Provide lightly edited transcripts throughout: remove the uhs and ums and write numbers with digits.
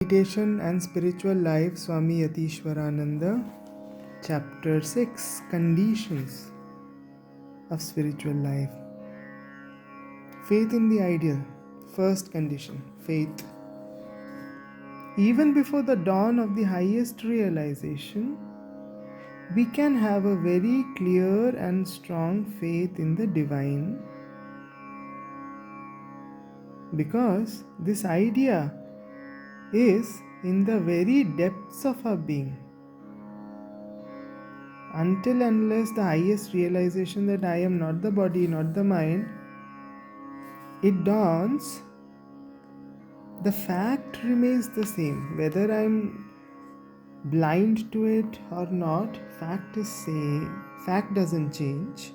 Meditation and Spiritual Life, Swami Yatiswarananda, Chapter 6, Conditions of Spiritual Life. Faith in the Ideal. First condition, faith. Even before the dawn of the highest realization, we can have a very clear and strong faith in the divine, because this idea is in the very depths of our being. Until unless the highest realization that I am not the body, not the mind, it dawns, the fact remains the same. Whether I am blind to it or not, fact is same. Fact doesn't change.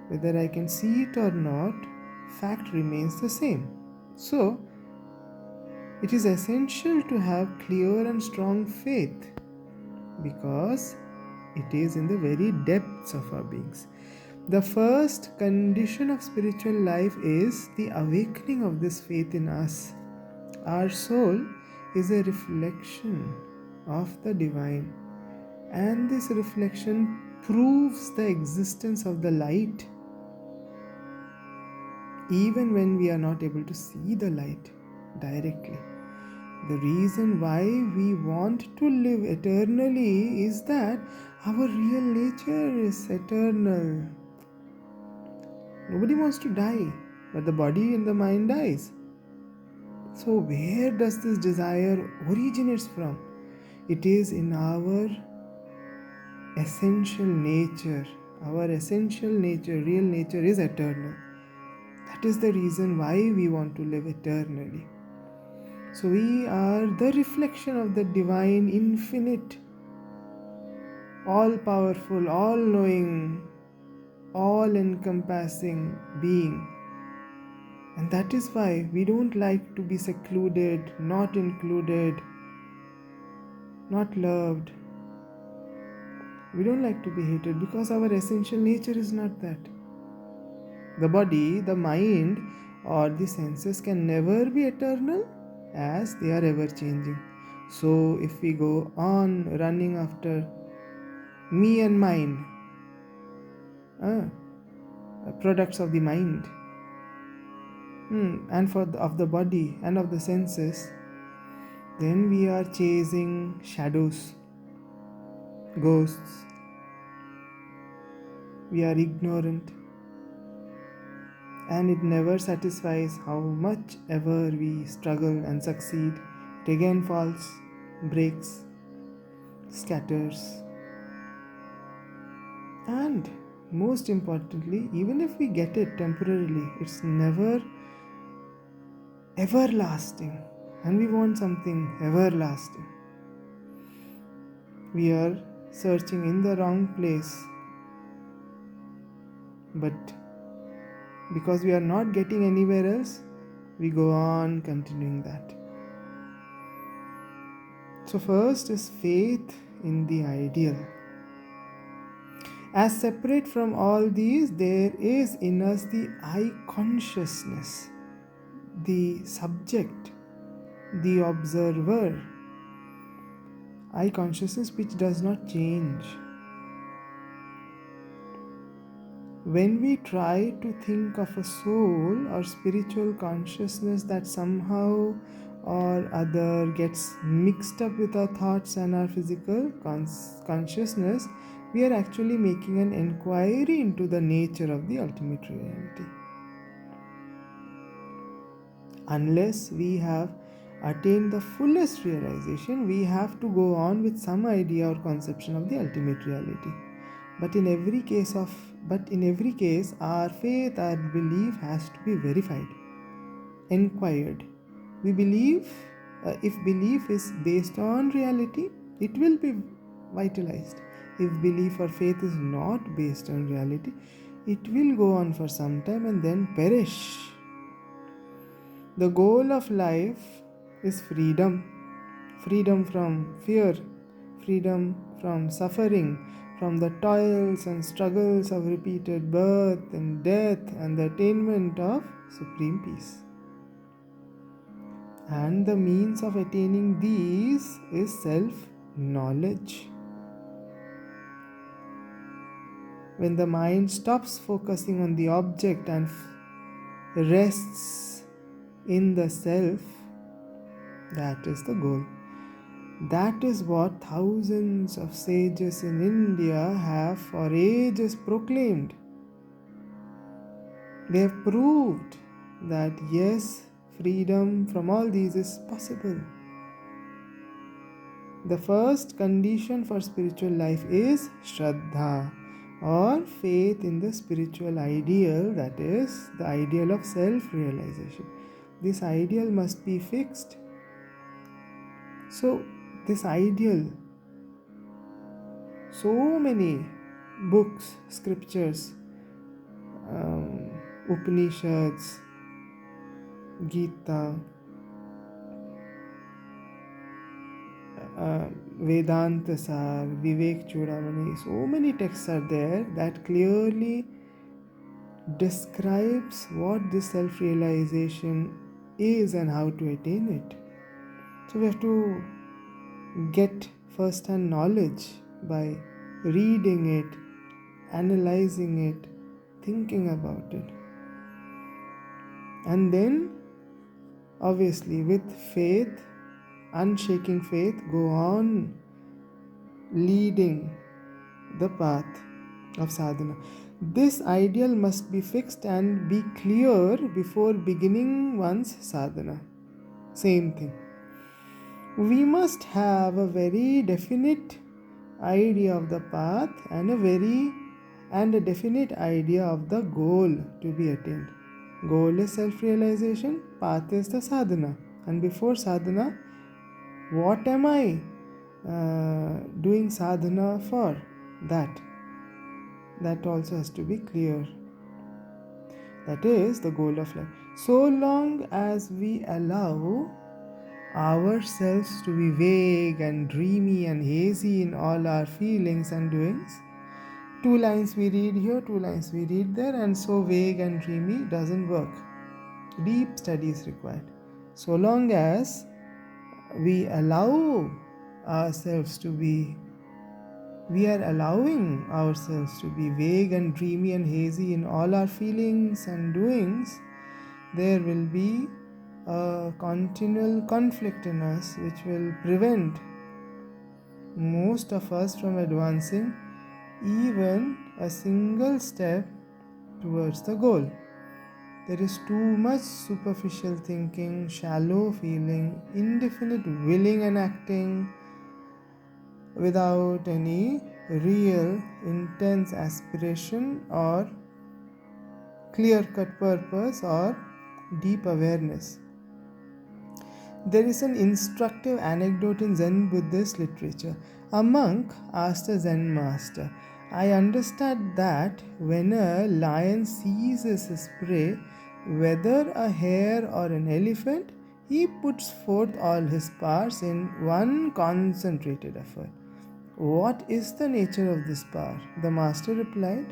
Whether I can see it or not, fact remains the same. So, it is essential to have clear and strong faith, because it is in the very depths of our beings. The first condition of spiritual life is the awakening of this faith in us. Our soul is a reflection of the divine, and this reflection proves the existence of the light, even when we are not able to see the light directly. The reason why we want to live eternally is that our real nature is eternal. Nobody wants to die, but the body and the mind dies. So where does this desire originates from? It is in our essential nature. Our essential nature, real nature, is eternal. That is the reason why we want to live eternally. So we are the reflection of the divine, infinite, all-powerful, all-knowing, all-encompassing being. And that is why we don't like to be secluded, not included, not loved. We don't like to be hated, because our essential nature is not that. The body, the mind, or the senses can never be eternal, as they are ever changing. So if we go on running after me and mine, products of the mind, and of the body and of the senses, then we are chasing shadows, ghosts. We are ignorant, and it never satisfies. How much ever we struggle and succeed, it again falls, breaks, scatters. And most importantly, even if we get it temporarily, it's never everlasting, and we want something everlasting. We are searching in the wrong place, but because we are not getting anywhere else, we go on continuing that. So first is faith in the ideal. As separate from all these, there is in us the I consciousness, the subject, the observer. I consciousness which does not change. When we try to think of a soul or spiritual consciousness that somehow or other gets mixed up with our thoughts and our physical consciousness, we are actually making an inquiry into the nature of the ultimate reality. Unless we have attained the fullest realization, we have to go on with some idea or conception of the ultimate reality. But in every case, our faith, our belief has to be verified, inquired. We believe, if belief is based on reality, it will be vitalized. If belief or faith is not based on reality, it will go on for some time and then perish. The goal of life is freedom. Freedom from fear, freedom from suffering, from the toils and struggles of repeated birth and death, and the attainment of supreme peace. And the means of attaining these is self-knowledge. When the mind stops focusing on the object and rests in the self, that is the goal. That is what thousands of sages in India have for ages proclaimed. They have proved that yes, freedom from all these is possible. The first condition for spiritual life is Shraddha, or faith in the spiritual ideal, that is, the ideal of self realization. This ideal must be fixed. So, this ideal, so many books, scriptures, Upanishads, Gita, Vedanta Sar, Vivek Chudamani, so many texts are there that clearly describes what this self-realization is and how to attain it. So we have to get first-hand knowledge by reading it, analyzing it, thinking about it. And then, obviously, with faith, unshaking faith, go on leading the path of sadhana. This ideal must be fixed and be clear before beginning one's sadhana. Same thing. We must have a very definite idea of the path and a definite idea of the goal to be attained. Goal is self-realization, path is the sadhana. And before sadhana, what am I doing sadhana for? That also has to be clear. That is the goal of life. So long as we allow ourselves to be vague and dreamy and hazy in all our feelings and doings, 2 lines we read here, 2 lines we read there, and so vague and dreamy doesn't work. Deep study is required. So long as we allow ourselves to be we are allowing ourselves to be vague and dreamy and hazy in all our feelings and doings, there will be a continual conflict in us which will prevent most of us from advancing even a single step towards the goal. There is too much superficial thinking, shallow feeling, indefinite willing and acting, without any real intense aspiration or clear-cut purpose or deep awareness. There is an instructive anecdote in Zen Buddhist literature. A monk asked a Zen master, "I understand that when a lion seizes his prey, whether a hare or an elephant, he puts forth all his powers in one concentrated effort. What is the nature of this power?" The master replied,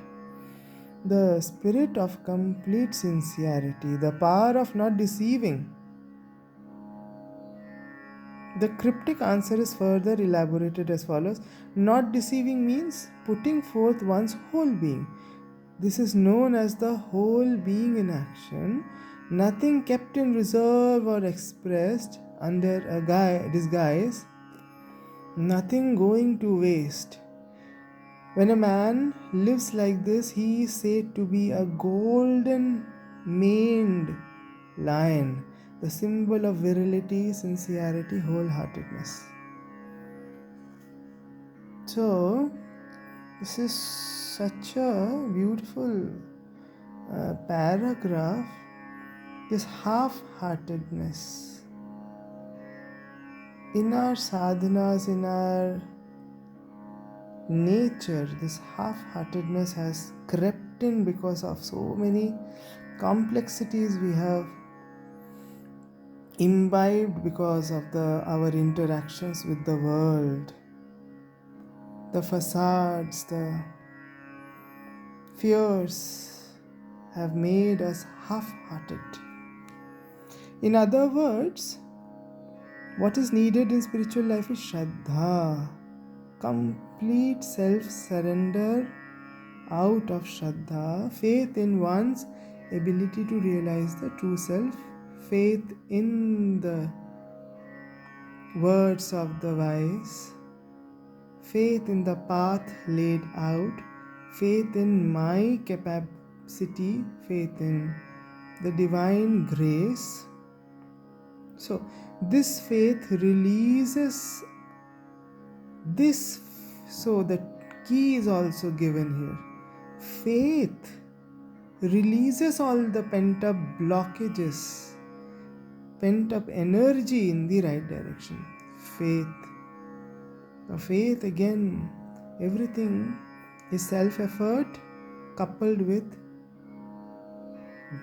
"The spirit of complete sincerity, the power of not deceiving." The cryptic answer is further elaborated as follows: not deceiving means putting forth one's whole being. This is known as the whole being in action, nothing kept in reserve or expressed under a disguise, nothing going to waste. When a man lives like this, he is said to be a golden maned lion, the symbol of virility, sincerity, wholeheartedness. So, this is such a beautiful paragraph, this half-heartedness. In our sadhanas, in our nature, this half-heartedness has crept in because of so many complexities we have imbibed because of our interactions with the world. The facades, the fears have made us half-hearted. In other words, What is needed in spiritual life is Shraddha, complete self-surrender out of Shraddha, faith in one's ability to realize the true self, faith in the words of the wise, faith in the path laid out, faith in my capacity, faith in the divine grace. So, this faith releases this. So, the key is also given here. Faith releases all the pent up blockages, pent up energy in the right direction. Faith. Now, faith again, everything is self effort coupled with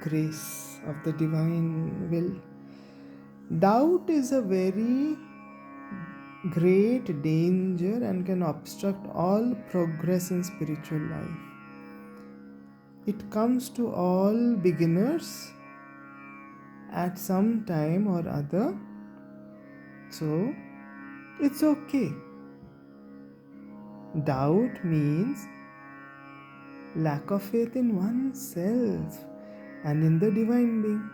grace of the divine will. Doubt is a very great danger and can obstruct all progress in spiritual life. It comes to all beginners at some time or other, so it's okay. Doubt means lack of faith in oneself and in the divine being,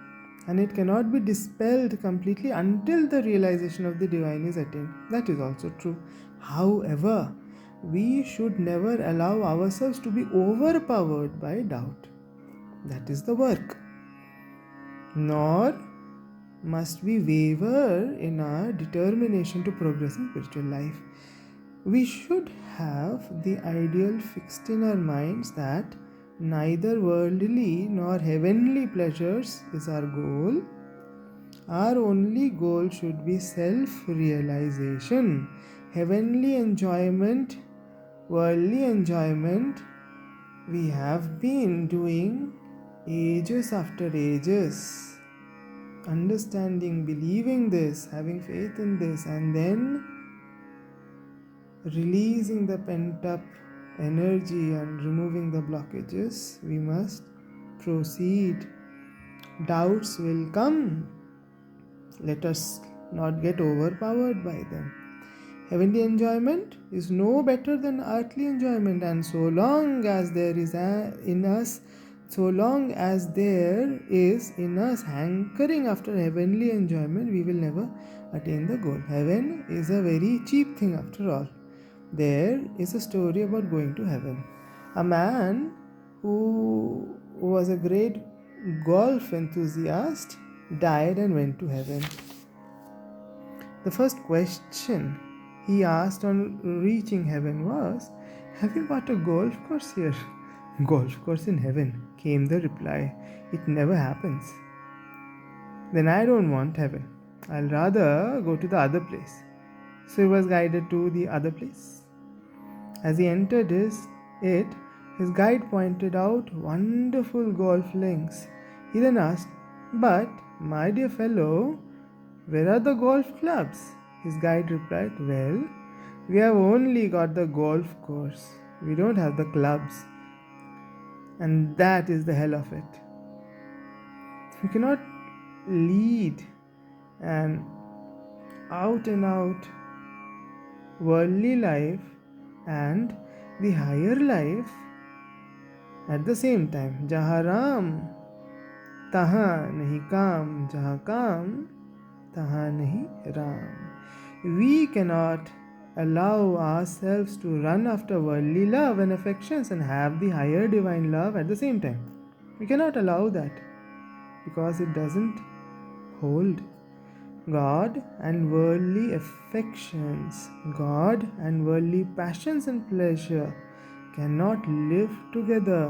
and it cannot be dispelled completely until the realization of the divine is attained. That is also true. However, we should never allow ourselves to be overpowered by doubt. That is the work. Nor must we waver in our determination to progress in spiritual life. We should have the ideal fixed in our minds that neither worldly nor heavenly pleasures is our goal. Our only goal should be self-realization. Heavenly enjoyment, worldly enjoyment, we have been doing ages after ages. Understanding, believing this, having faith in this, and then releasing the pent up energy and removing the blockages, we must proceed. Doubts will come. Let us not get overpowered by them. Heavenly enjoyment is no better than earthly enjoyment, and so long as there is in us hankering after heavenly enjoyment, we will never attain the goal. Heaven is a very cheap thing after all. There is a story about going to heaven. A man who was a great golf enthusiast died and went to heaven. The first question he asked on reaching heaven was, "Have you got a golf course here?" "Golf course in heaven," came the reply. "It never happens." "Then I don't want heaven. I'll rather go to the other place." So he was guided to the other place. As he entered his guide pointed out wonderful golf links. He then asked, "But, my dear fellow, where are the golf clubs?" His guide replied, "Well, we have only got the golf course. We don't have the clubs. And that is the hell of it." We cannot lead an out and out worldly life and the higher life at the same time. Jaha Ram, taha nahi kam, jaha kam, taha nahi Ram. We cannot allow ourselves to run after worldly love and affections and have the higher divine love at the same time. We cannot allow that because it doesn't hold. God and worldly affections, God and worldly passions and pleasure cannot live together.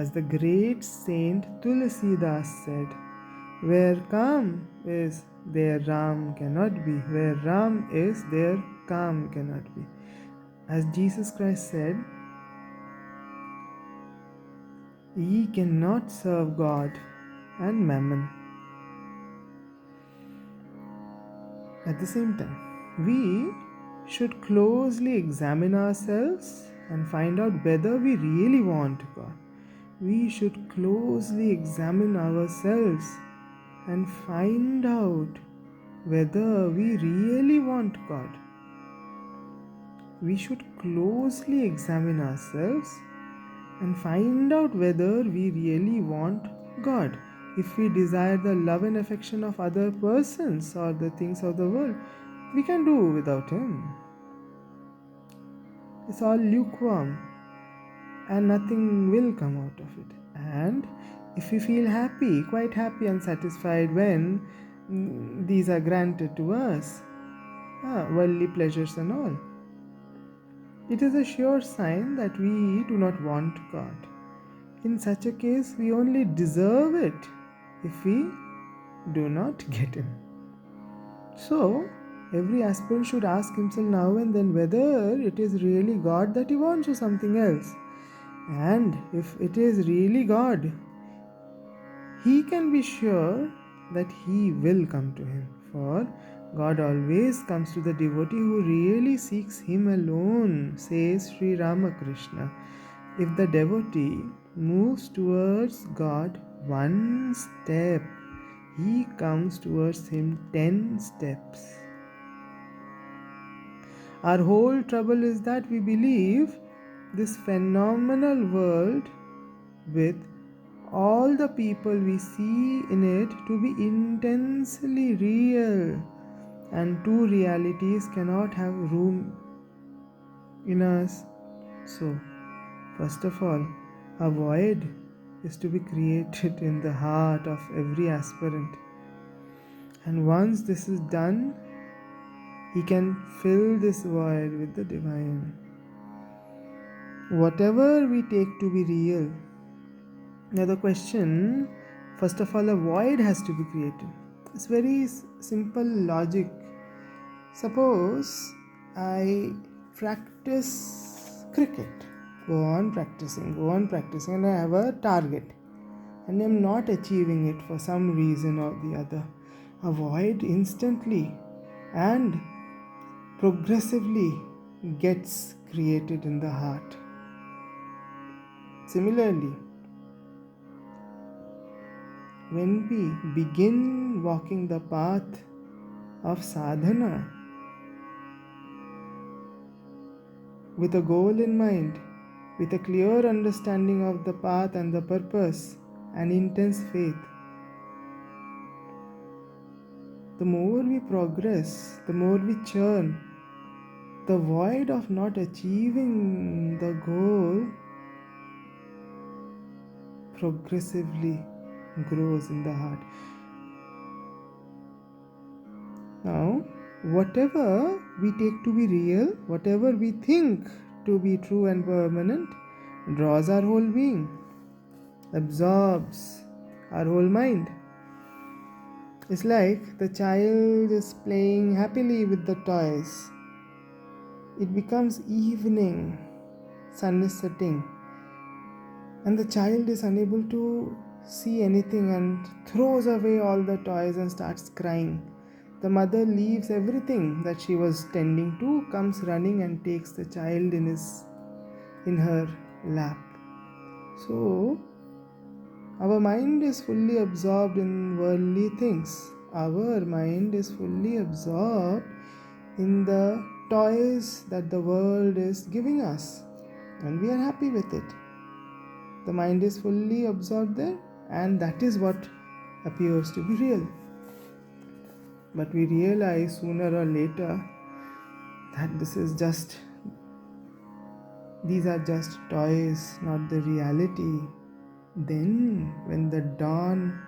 As the great saint Tulsidas said, "Where Kam is, there Ram cannot be. Where Ram is, there Kam cannot be." As Jesus Christ said, ye cannot serve God and mammon at the same time. We should closely examine ourselves and find out whether we really want God. We should closely examine ourselves and find out whether we really want God, we should closely examine ourselves and find out whether we really want God. If we desire the love and affection of other persons or the things of the world, we can do without Him. It's all lukewarm and nothing will come out of it. And if we feel happy, quite happy and satisfied when these are granted to us, worldly pleasures and all, it is a sure sign that we do not want God. In such a case, we only deserve it if we do not get Him. So, every aspirant should ask himself now and then whether it is really God that he wants or something else. And if it is really God, he can be sure that he will come to him. For God always comes to the devotee who really seeks Him alone, says Sri Ramakrishna. If the devotee moves towards God one step, He comes towards Him 10 steps. Our whole trouble is that we believe this phenomenal world with all the people we see in it to be intensely real, and two realities cannot have room in us. So, first of all, a void is to be created in the heart of every aspirant. And once this is done, he can fill this void with the divine. Whatever we take to be real. Now the question, first of all, a void has to be created. It's very simple logic. Suppose I practice cricket. Go on practicing, and I have a target and I am not achieving it for some reason or the other. A void instantly and progressively gets created in the heart. Similarly, when we begin walking the path of sadhana with a goal in mind, with a clear understanding of the path and the purpose and intense faith, the more we progress, the more we churn, the void of not achieving the goal progressively grows in the heart. Now, whatever we take to be real, whatever we think to be true and permanent, draws our whole being, absorbs our whole mind. It's like the child is playing happily with the toys. It becomes evening, sun is setting, and the child is unable to see anything and throws away all the toys and starts crying. The mother leaves everything that she was tending to, comes running and takes the child in her lap. So, our mind is fully absorbed in worldly things. Our mind is fully absorbed in the toys that the world is giving us, and we are happy with it. The mind is fully absorbed there, and that is what appears to be real. But we realize sooner or later that these are just toys, not the reality. Then, when the dawn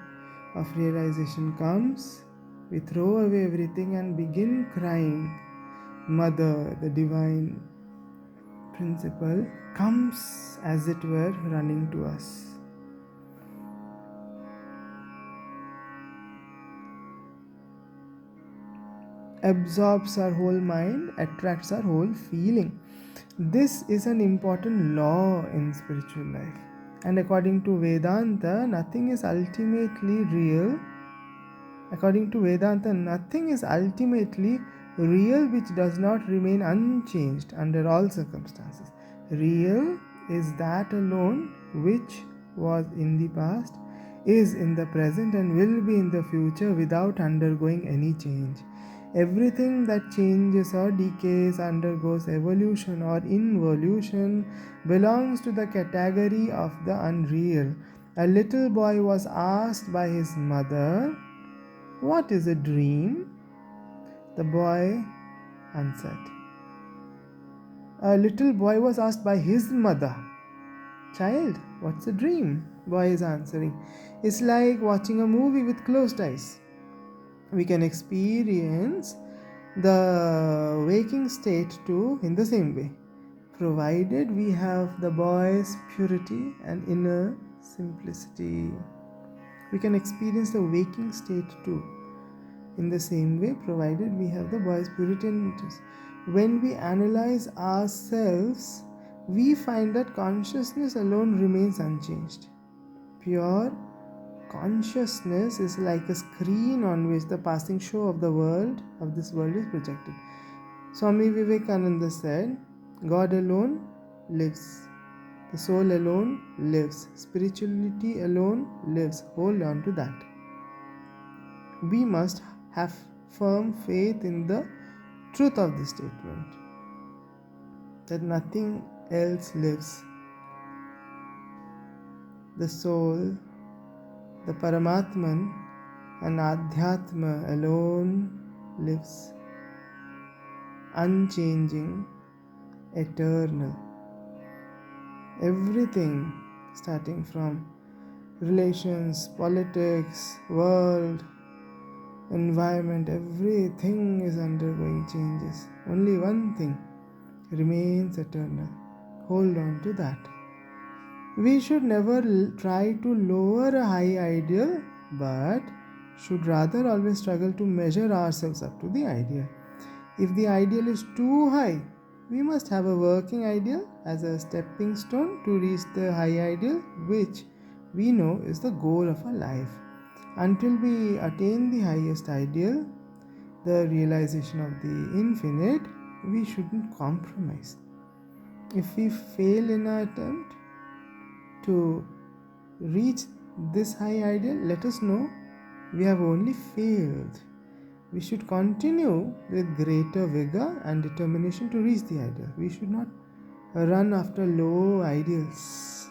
of realization comes, we throw away everything and begin crying. Mother, the divine principle, comes as it were running to us. Absorbs our whole mind, attracts our whole feeling. This is an important law in spiritual life. And according to Vedanta, nothing is ultimately real. According to Vedanta, nothing is ultimately real which does not remain unchanged under all circumstances. Real is that alone which was in the past, is in the present and will be in the future without undergoing any change. Everything that changes or decays, undergoes evolution or involution, belongs to the category of the unreal. A little boy was asked by his mother, "What is a dream?" The boy answered. A little boy was asked by his mother, "Child, what's a dream?" Boy is answering, "It's like watching a movie with closed eyes." We can experience the waking state too in the same way, provided we have the boy's purity and inner simplicity. We can experience the waking state too in the same way, provided we have the boy's purity and interest. When we analyze ourselves, we find that consciousness alone remains unchanged. Pure consciousness is like a screen on which the passing show of this world is projected. Swami Vivekananda said, "God alone lives. The soul alone lives. Spirituality alone lives." Hold on to that. We must have firm faith in the truth of this statement, that nothing else lives. The soul, the Paramatman and Adhyatma alone lives, unchanging, eternal. Everything, starting from relations, politics, world, environment, everything is undergoing changes. Only one thing remains eternal. Hold on to that. We should never try to lower a high ideal, but should rather always struggle to measure ourselves up to the ideal. If the ideal is too high, we must have a working ideal as a stepping stone to reach the high ideal, which we know is the goal of our life. Until we attain the highest ideal, the realization of the infinite, we shouldn't compromise. If we fail in our attempt to reach this high ideal, let us know we have only failed. We should continue with greater vigor and determination to reach the ideal. We should not run after low ideals.